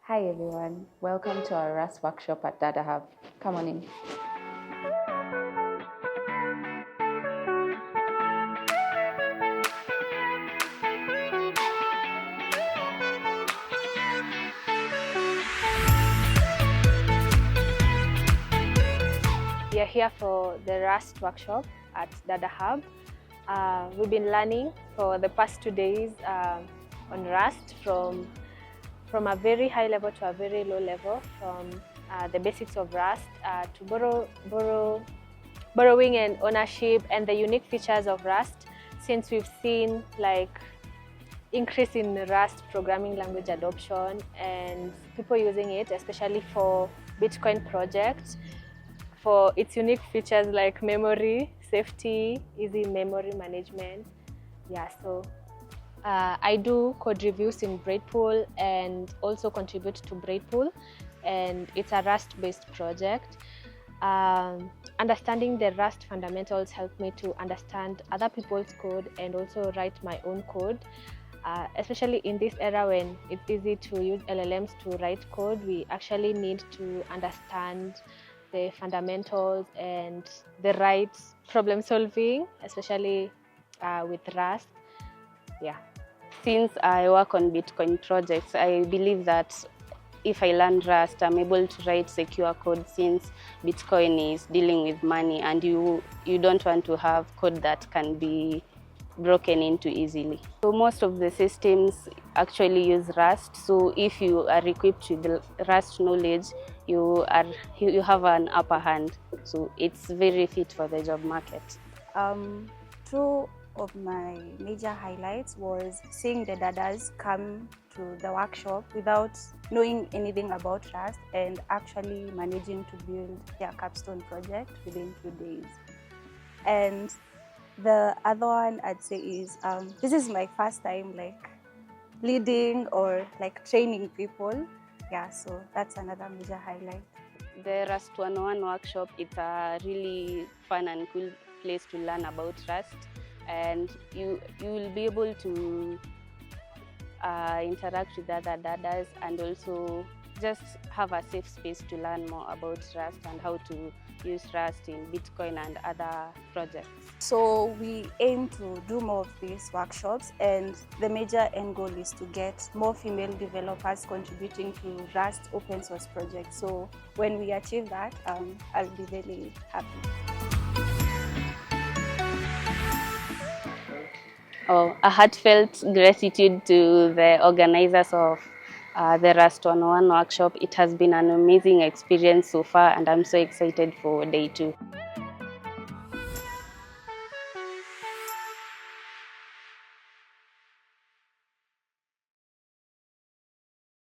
Hi everyone, welcome to our Rust workshop at Dada Hub. Come on in. We are here for the Rust workshop at Dada Hub. We've been learning for the past 2 days on Rust from a very high level to a very low level, from the basics of Rust to borrowing and ownership and the unique features of Rust, since we've seen like increase in Rust programming language adoption and people using it, especially for Bitcoin projects, for its unique features like memory, safety, easy memory management. Yeah, so I do code reviews in Braidpool and also contribute to Braidpool, and it's a Rust-based project. Understanding the Rust fundamentals helped me to understand other people's code and also write my own code. Especially in this era when it's easy to use LLMs to write code, we actually need to understand the fundamentals and the right problem solving, especially with Rust. Yeah. Since I work on Bitcoin projects, I believe that if I learn Rust, I'm able to write secure code, since Bitcoin is dealing with money and you don't want to have code that can be broken into easily. So most of the systems actually use Rust. So if you are equipped with the Rust knowledge, you have an upper hand. So it's very fit for the job market. Two of my major highlights was seeing the Dadas come to the workshop without knowing anything about Rust and actually managing to build their capstone project within 2 days. And the other one I'd say is this is my first time like leading or like training people. Yeah, so that's another major highlight. The Rust 101 workshop, it's a really fun and cool place to learn about Rust, and you will be able to interact with other Dadas and also just have a safe space to learn more about Rust and how to use Rust in Bitcoin and other projects. So we aim to do more of these workshops, and the major end goal is to get more female developers contributing to Rust open source projects. So when we achieve that, I'll be very happy. A heartfelt gratitude to the organizers of the Rust 101 workshop. It has been an amazing experience so far, and I'm so excited for day 2.